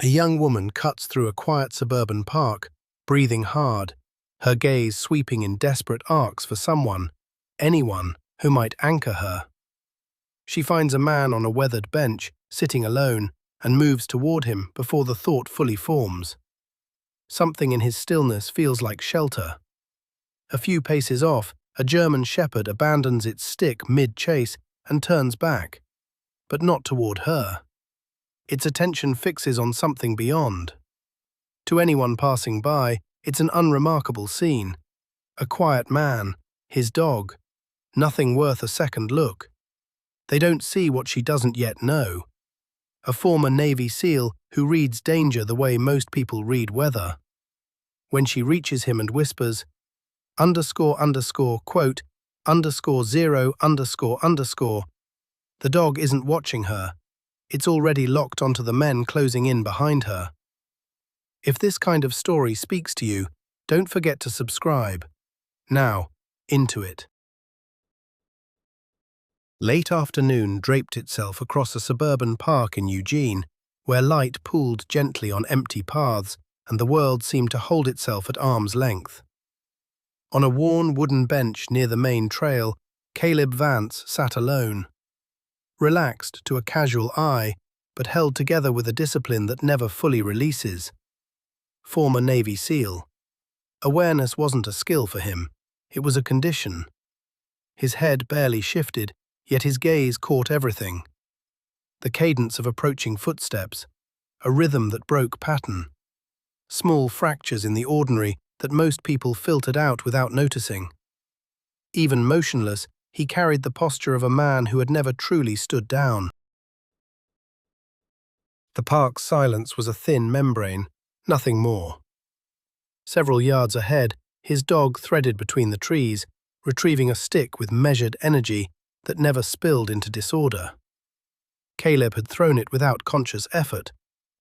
A young woman cuts through a quiet suburban park, breathing hard, her gaze sweeping in desperate arcs for someone, anyone, who might anchor her. She finds a man on a weathered bench, sitting alone, and moves toward him before the thought fully forms. Something in his stillness feels like shelter. A few paces off, a German shepherd abandons its stick mid-chase and turns back, but not toward her. Its attention fixes on something beyond. To anyone passing by, it's an unremarkable scene. A quiet man, his dog, nothing worth a second look. They don't see what she doesn't yet know. A former Navy SEAL who reads danger the way most people read weather. When she reaches him and whispers, quote, _0__, the dog isn't watching her. It's already locked onto the men closing in behind her. If this kind of story speaks to you, don't forget to subscribe. Now, into it. Late afternoon draped itself across a suburban park in Eugene, where light pooled gently on empty paths and the world seemed to hold itself at arm's length. On a worn wooden bench near the main trail, Caleb Vance sat alone. Relaxed to a casual eye, but held together with a discipline that never fully releases. Former Navy SEAL. Awareness wasn't a skill for him, it was a condition. His head barely shifted, yet his gaze caught everything. The cadence of approaching footsteps, a rhythm that broke pattern. Small fractures in the ordinary that most people filtered out without noticing. Even motionless, he carried the posture of a man who had never truly stood down. The park's silence was a thin membrane, nothing more. Several yards ahead, his dog threaded between the trees, retrieving a stick with measured energy that never spilled into disorder. Caleb had thrown it without conscious effort,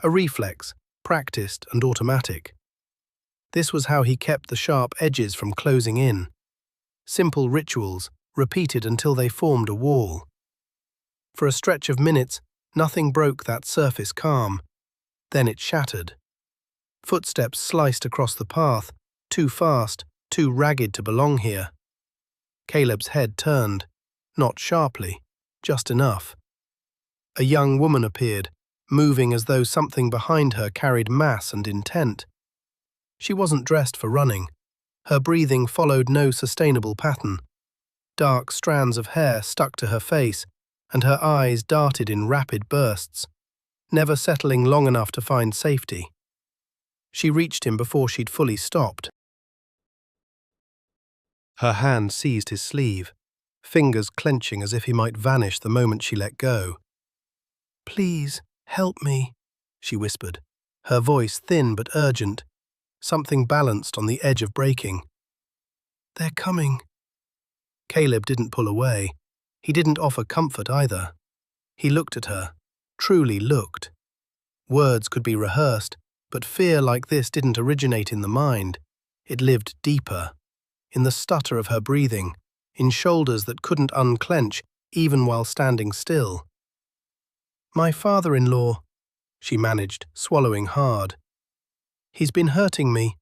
a reflex, practiced and automatic. This was how he kept the sharp edges from closing in. Simple rituals, repeated until they formed a wall. For a stretch of minutes, nothing broke that surface calm. Then it shattered. Footsteps sliced across the path, too fast, too ragged to belong here. Caleb's head turned, not sharply, just enough. A young woman appeared, moving as though something behind her carried mass and intent. She wasn't dressed for running. Her breathing followed no sustainable pattern. Dark strands of hair stuck to her face, and her eyes darted in rapid bursts, never settling long enough to find safety. She reached him before she'd fully stopped. Her hand seized his sleeve, fingers clenching as if he might vanish the moment she let go. "Please, help me," she whispered, her voice thin but urgent, something balanced on the edge of breaking. "They're coming." Caleb didn't pull away. He didn't offer comfort either. He looked at her, truly looked. Words could be rehearsed, but fear like this didn't originate in the mind. It lived deeper, in the stutter of her breathing, in shoulders that couldn't unclench even while standing still. "My father-in-law," she managed, swallowing hard. "He's been hurting me.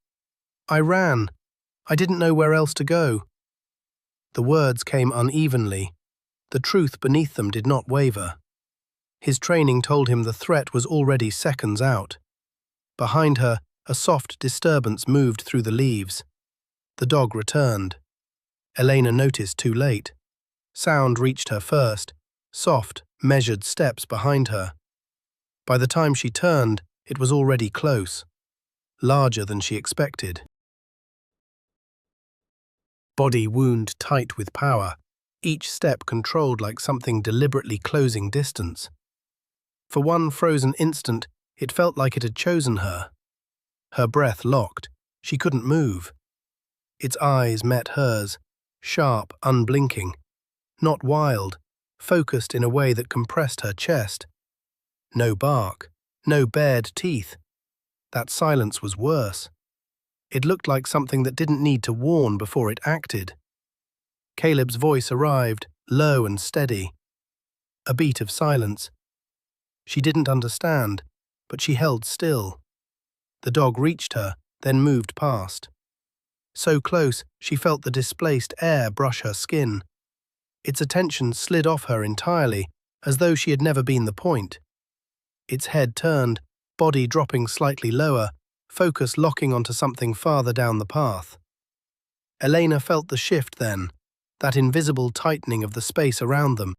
I ran. I didn't know where else to go." The words came unevenly. The truth beneath them did not waver. His training told him the threat was already seconds out. Behind her, a soft disturbance moved through the leaves. The dog returned. Elena noticed too late. Sound reached her first, soft, measured steps behind her. By the time she turned, it was already close, larger than she expected. Body wound tight with power, each step controlled like something deliberately closing distance. For one frozen instant, it felt like it had chosen her. Her breath locked. She couldn't move. Its eyes met hers, sharp, unblinking. Not wild, focused in a way that compressed her chest. No bark, no bared teeth. That silence was worse. It looked like something that didn't need to warn before it acted. Caleb's voice arrived, low and steady. A beat of silence. She didn't understand, but she held still. The dog reached her, then moved past. So close, she felt the displaced air brush her skin. Its attention slid off her entirely, as though she had never been the point. Its head turned, body dropping slightly lower, focus locking onto something farther down the path. Elena felt the shift then, that invisible tightening of the space around them.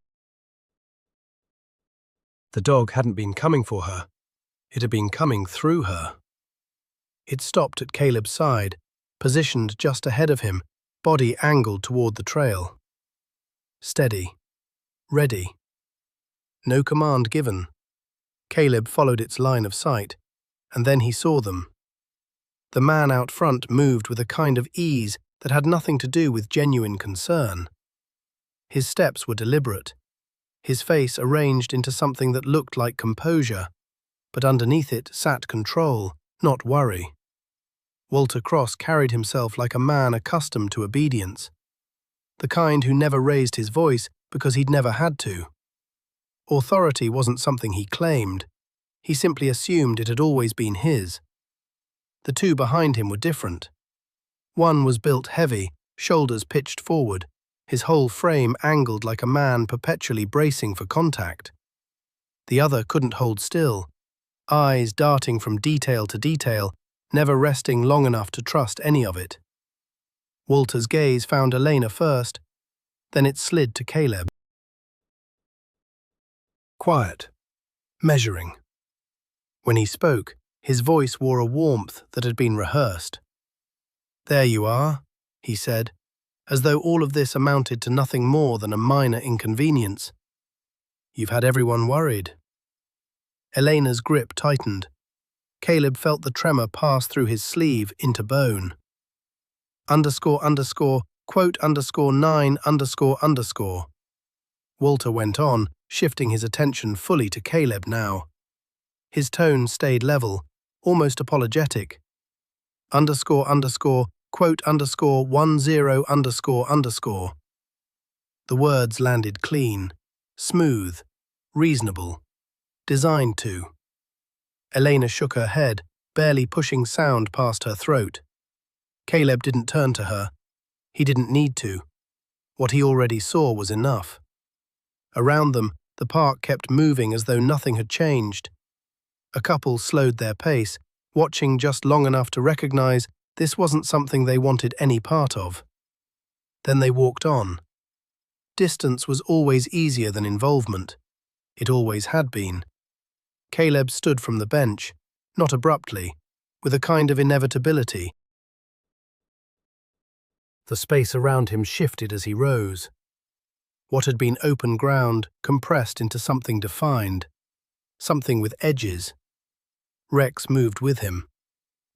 The dog hadn't been coming for her. It had been coming through her. It stopped at Caleb's side, positioned just ahead of him, body angled toward the trail. Steady. Ready. No command given. Caleb followed its line of sight, and then he saw them. The man out front moved with a kind of ease that had nothing to do with genuine concern. His steps were deliberate, his face arranged into something that looked like composure, but underneath it sat control, not worry. Walter Cross carried himself like a man accustomed to obedience, the kind who never raised his voice because he'd never had to. Authority wasn't something he claimed, he simply assumed it had always been his. The two behind him were different. One was built heavy, shoulders pitched forward, his whole frame angled like a man perpetually bracing for contact. The other couldn't hold still, eyes darting from detail to detail, never resting long enough to trust any of it. Walter's gaze found Elena first, then it slid to Caleb. Quiet. Measuring. When he spoke, his voice wore a warmth that had been rehearsed. "There you are," he said, as though all of this amounted to nothing more than a minor inconvenience. "You've had everyone worried." Elena's grip tightened. Caleb felt the tremor pass through his sleeve into bone. Quote _9 __. Walter went on, shifting his attention fully to Caleb now. His tone stayed level, almost apologetic. Quote _10 _. The words landed clean, smooth, reasonable, designed to. Elena shook her head, barely pushing sound past her throat. Caleb didn't turn to her. He didn't need to. What he already saw was enough. Around them, the park kept moving as though nothing had changed. A couple slowed their pace, watching just long enough to recognize this wasn't something they wanted any part of. Then they walked on. Distance was always easier than involvement. It always had been. Caleb stood from the bench, not abruptly, with a kind of inevitability. The space around him shifted as he rose. What had been open ground compressed into something defined, something with edges. Rex moved with him.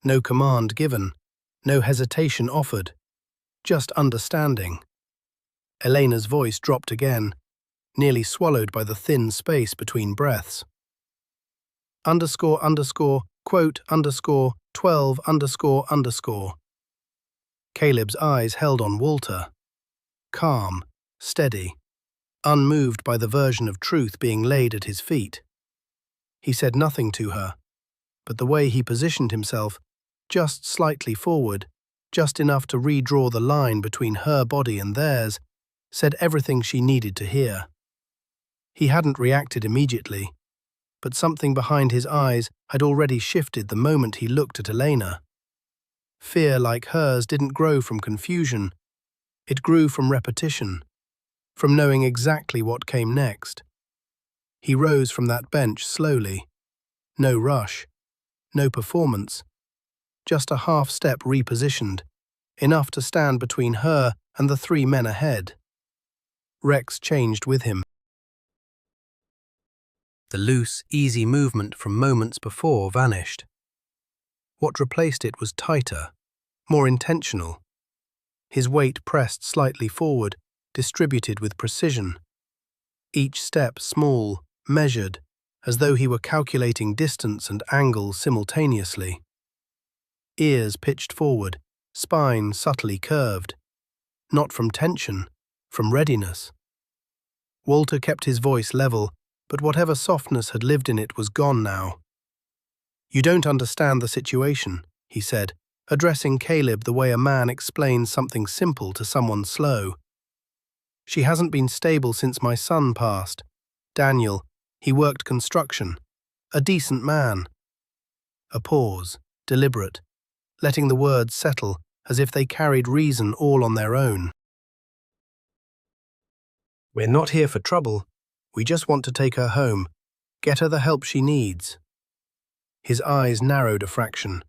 No command given, no hesitation offered, just understanding. Elena's voice dropped again, nearly swallowed by the thin space between breaths. Quote _12 _. Caleb's eyes held on Walter. Calm, steady, unmoved by the version of truth being laid at his feet. He said nothing to her, but the way he positioned himself, just slightly forward, just enough to redraw the line between her body and theirs, said everything she needed to hear. He hadn't reacted immediately, but something behind his eyes had already shifted the moment he looked at Elena. Fear like hers didn't grow from confusion. It grew from repetition, from knowing exactly what came next. He rose from that bench slowly. No rush, no performance, just a half-step repositioned, enough to stand between her and the three men ahead. Rex changed with him. The loose, easy movement from moments before vanished. What replaced it was tighter, more intentional. His weight pressed slightly forward, distributed with precision. Each step small, measured, as though he were calculating distance and angle simultaneously. Ears pitched forward, spine subtly curved. Not from tension, from readiness. Walter kept his voice level, but whatever softness had lived in it was gone now. You don't understand the situation, he said, addressing Caleb the way a man explains something simple to someone slow. She hasn't been stable since my son passed. Daniel, he worked construction. A decent man. A pause, deliberate, letting the words settle as if they carried reason all on their own. We're not here for trouble. We just want to take her home, get her the help she needs. His eyes narrowed a fraction.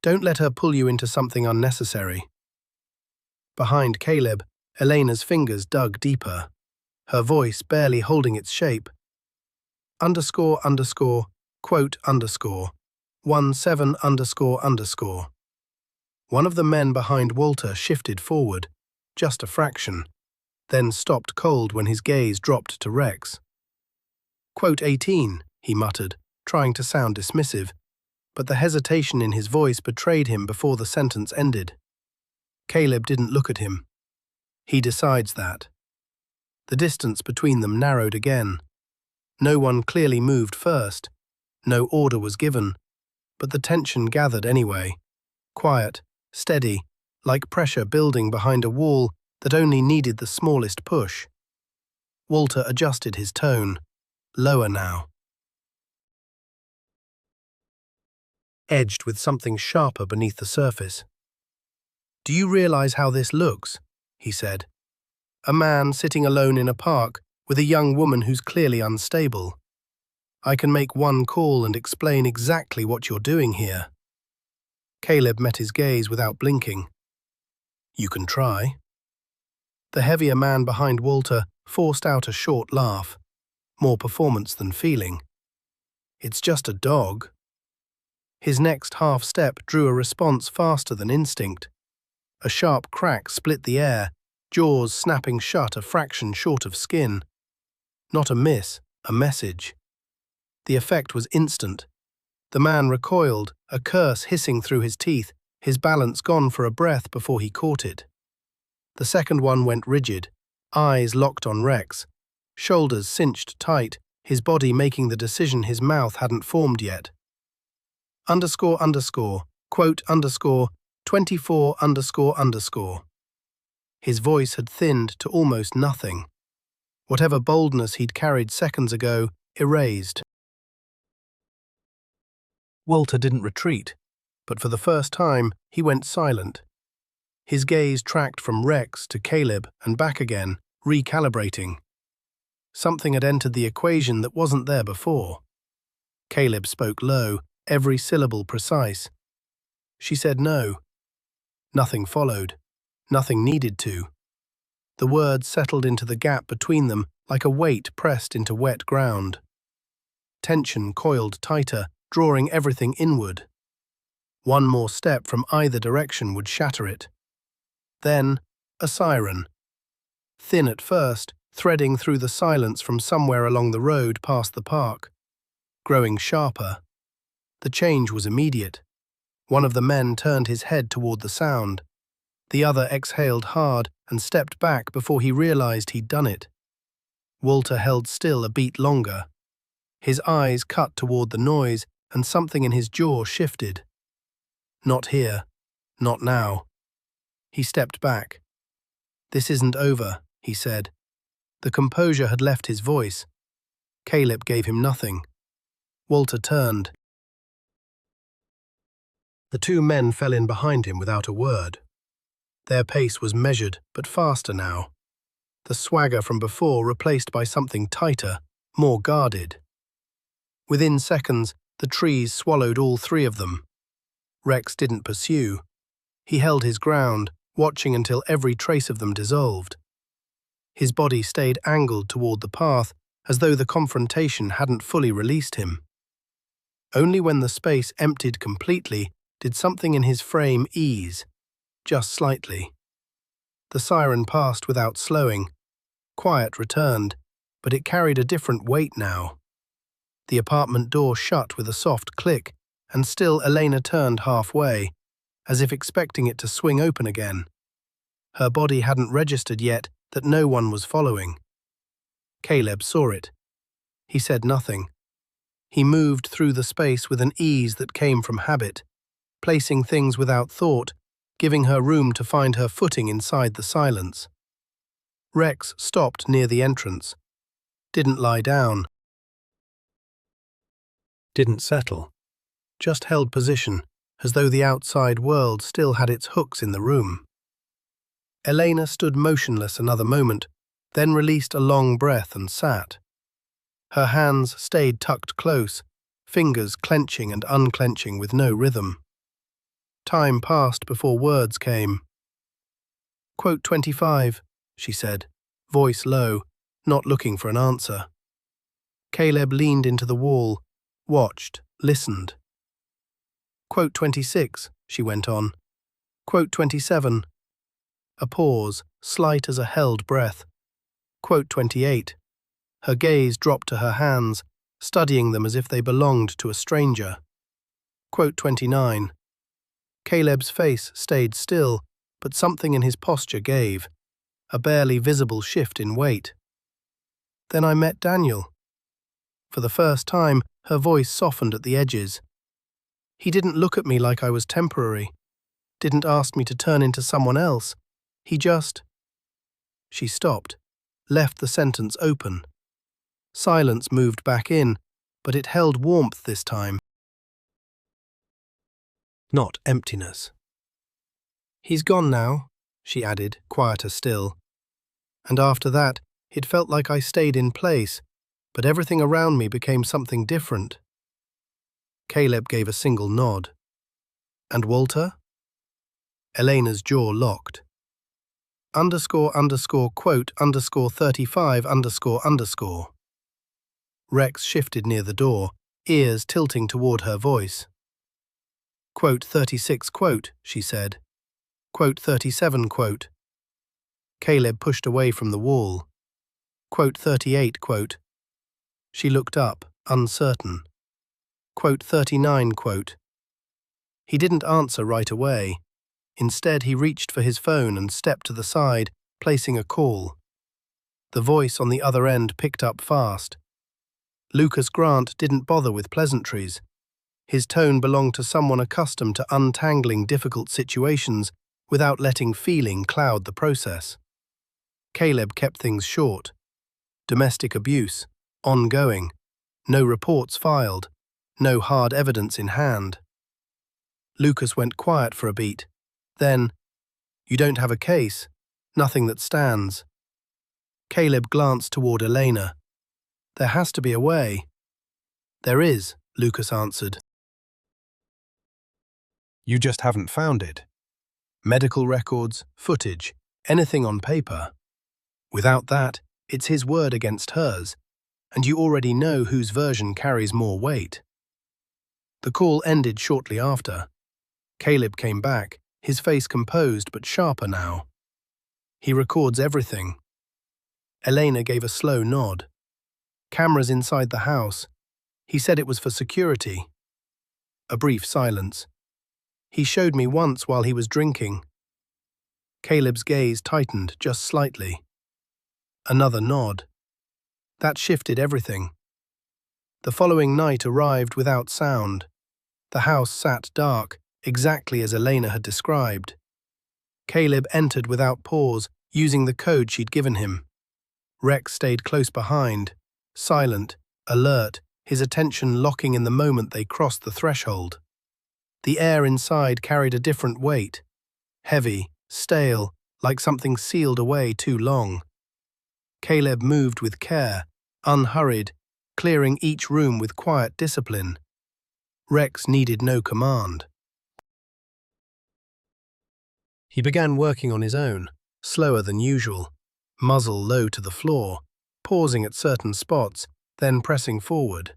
Don't let her pull you into something unnecessary. Behind Caleb, Elena's fingers dug deeper, her voice barely holding its shape. __, quote _ 17 __. One of the men behind Walter shifted forward, just a fraction, then stopped cold when his gaze dropped to Rex. Quote 18, he muttered, trying to sound dismissive, but the hesitation in his voice betrayed him before the sentence ended. Caleb didn't look at him. He decides that. The distance between them narrowed again. No one clearly moved first. No order was given, but the tension gathered anyway. Quiet, steady, like pressure building behind a wall that only needed the smallest push. Walter adjusted his tone, lower now. Edged with something sharper beneath the surface. Do you realize how this looks? He said. A man sitting alone in a park with a young woman who's clearly unstable. I can make one call and explain exactly what you're doing here. Caleb met his gaze without blinking. You can try. The heavier man behind Walter forced out a short laugh, more performance than feeling. It's just a dog. His next half step drew a response faster than instinct. A sharp crack split the air, jaws snapping shut a fraction short of skin. Not a miss, a message. The effect was instant. The man recoiled, a curse hissing through his teeth, his balance gone for a breath before he caught it. The second one went rigid, eyes locked on Rex, shoulders cinched tight, his body making the decision his mouth hadn't formed yet. __, quote _ 24 __. His voice had thinned to almost nothing. Whatever boldness he'd carried seconds ago, erased. Walter didn't retreat, but for the first time, he went silent. His gaze tracked from Rex to Caleb and back again, recalibrating. Something had entered the equation that wasn't there before. Caleb spoke low, every syllable precise. She said no. Nothing followed. Nothing needed to. The words settled into the gap between them like a weight pressed into wet ground. Tension coiled tighter, drawing everything inward. One more step from either direction would shatter it. Then, a siren. Thin at first, threading through the silence from somewhere along the road past the park. Growing sharper. The change was immediate. One of the men turned his head toward the sound. The other exhaled hard and stepped back before he realized he'd done it. Walter held still a beat longer. His eyes cut toward the noise, and something in his jaw shifted. Not here. Not now. He stepped back. This isn't over, he said. The composure had left his voice. Caleb gave him nothing. Walter turned. The two men fell in behind him without a word. Their pace was measured, but faster now. The swagger from before replaced by something tighter, more guarded. Within seconds, the trees swallowed all three of them. Rex didn't pursue. He held his ground, watching until every trace of them dissolved. His body stayed angled toward the path, as though the confrontation hadn't fully released him. Only when the space emptied completely did something in his frame ease, just slightly. The siren passed without slowing. Quiet returned, but it carried a different weight now. The apartment door shut with a soft click, and still Elena turned halfway, as if expecting it to swing open again. Her body hadn't registered yet that no one was following. Caleb saw it. He said nothing. He moved through the space with an ease that came from habit, placing things without thought, giving her room to find her footing inside the silence. Rex stopped near the entrance, didn't lie down, didn't settle, just held position, as though the outside world still had its hooks in the room. Elena stood motionless another moment, then released a long breath and sat. Her hands stayed tucked close, fingers clenching and unclenching with no rhythm. Time passed before words came. "Quote 25, she said, voice low, not looking for an answer. Caleb leaned into the wall, watched, listened. "Quote 26, she went on. "Quote 27. A pause, slight as a held breath. "Quote 28. Her gaze dropped to her hands, studying them as if they belonged to a stranger. "Quote 29. Caleb's face stayed still, but something in his posture gave, a barely visible shift in weight. Then I met Daniel. For the first time, her voice softened at the edges. He didn't look at me like I was temporary, didn't ask me to turn into someone else. He just... She stopped, left the sentence open. Silence moved back in, but it held warmth this time. Not emptiness. "He's gone now," she added, quieter still. And after that, it felt like I stayed in place, but everything around me became something different. Caleb gave a single nod. "And Walter?" Elena's jaw locked. __quote _35 __. Rex shifted near the door, ears tilting toward her voice. "Quote 36 quote," she said. "Quote 37 quote." Caleb pushed away from the wall. "Quote 38 quote." She looked up, uncertain. "Quote 39 quote." He didn't answer right away. Instead, he reached for his phone and stepped to the side, placing a call. The voice on the other end picked up fast. Lucas Grant didn't bother with pleasantries. His tone belonged to someone accustomed to untangling difficult situations without letting feeling cloud the process. Caleb kept things short. Domestic abuse, ongoing, no reports filed, no hard evidence in hand. Lucas went quiet for a beat. Then, "You don't have a case, nothing that stands." Caleb glanced toward Elena. "There has to be a way." "There is," Lucas answered. "You just haven't found it. Medical records, footage, anything on paper. Without that, it's his word against hers, and you already know whose version carries more weight." The call ended shortly after. Caleb came back, his face composed but sharper now. "He records everything." Elena gave a slow nod. "Cameras inside the house. He said it was for security." A brief silence. "He showed me once while he was drinking." Caleb's gaze tightened just slightly. Another nod. That shifted everything. The following night arrived without sound. The house sat dark, exactly as Elena had described. Caleb entered without pause, using the code she'd given him. Rex stayed close behind, silent, alert, his attention locking in the moment they crossed the threshold. The air inside carried a different weight, heavy, stale, like something sealed away too long. Caleb moved with care, unhurried, clearing each room with quiet discipline. Rex needed no command. He began working on his own, slower than usual, muzzle low to the floor, pausing at certain spots, then pressing forward.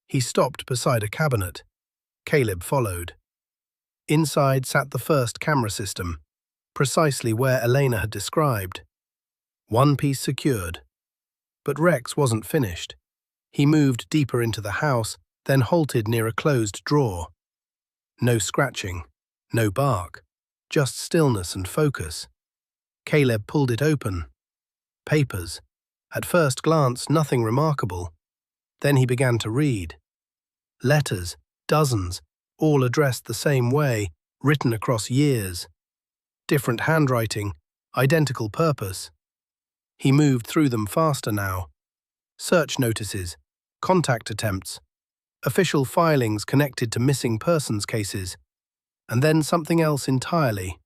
He stopped beside a cabinet. Caleb followed. Inside sat the first camera system, precisely where Elena had described. One piece secured. But Rex wasn't finished. He moved deeper into the house, then halted near a closed drawer. No scratching, no bark, just stillness and focus. Caleb pulled it open. Papers. At first glance, nothing remarkable. Then he began to read. Letters, dozens, all addressed the same way, written across years. Different handwriting, identical purpose. He moved through them faster now. Search notices, contact attempts, official filings connected to missing persons cases, and then something else entirely.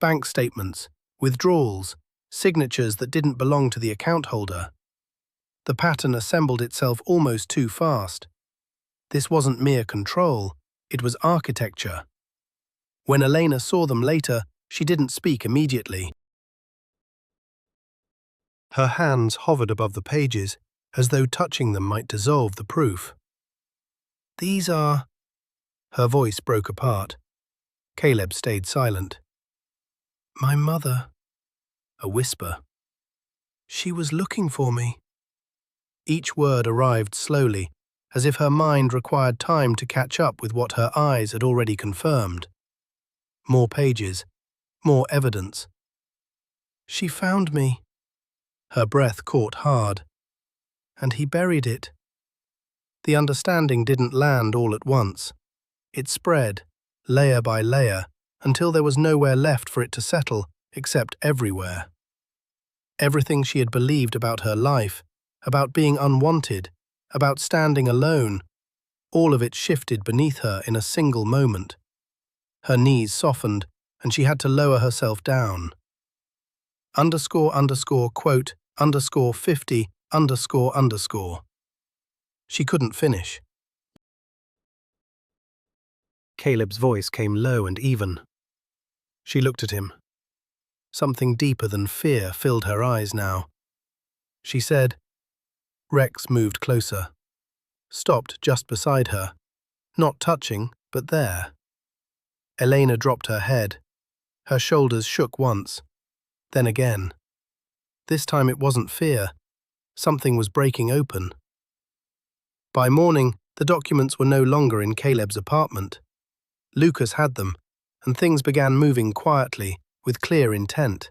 Bank statements, withdrawals, signatures that didn't belong to the account holder. The pattern assembled itself almost too fast. This wasn't mere control, it was architecture. When Elena saw them later, she didn't speak immediately. Her hands hovered above the pages, as though touching them might dissolve the proof. "These are—" Her voice broke apart. Caleb stayed silent. "My mother," a whisper. "She was looking for me." Each word arrived slowly, as if her mind required time to catch up with what her eyes had already confirmed. More pages, more evidence. "She found me." Her breath caught hard. "And he buried it." The understanding didn't land all at once. It spread, layer by layer, until there was nowhere left for it to settle, except everywhere. Everything she had believed about her life, about being unwanted, about standing alone, all of it shifted beneath her in a single moment. Her knees softened, and she had to lower herself down. __quote _50 ___. She couldn't finish. Caleb's voice came low and even. She looked at him. Something deeper than fear filled her eyes now. She said. Rex moved closer. Stopped just beside her. Not touching, but there. Elena dropped her head. Her shoulders shook once. Then again. This time it wasn't fear. Something was breaking open. By morning, the documents were no longer in Caleb's apartment. Lucas had them, and things began moving quietly, with clear intent.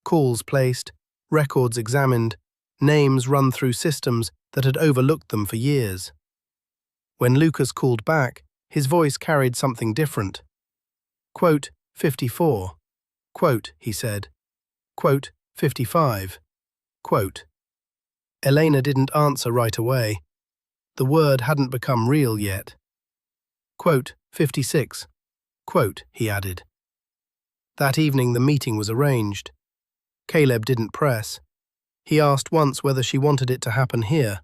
Calls placed, records examined, names run through systems that had overlooked them for years. When Lucas called back, his voice carried something different. Quote, 54. Quote, he said. Quote, 55. Quote. Elena didn't answer right away. The word hadn't become real yet. Quote, 56. Quote, he added. That evening the meeting was arranged. Caleb didn't press. He asked once whether she wanted it to happen here.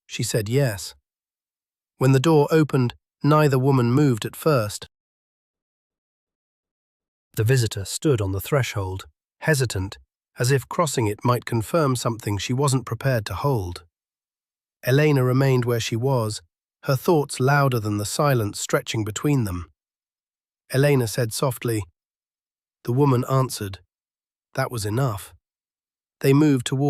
She said yes. When the door opened, neither woman moved at first. The visitor stood on the threshold, hesitant, as if crossing it might confirm something she wasn't prepared to hold. Elena remained where she was, her thoughts louder than the silence stretching between them. Elena said softly. The woman answered. That was enough. They moved toward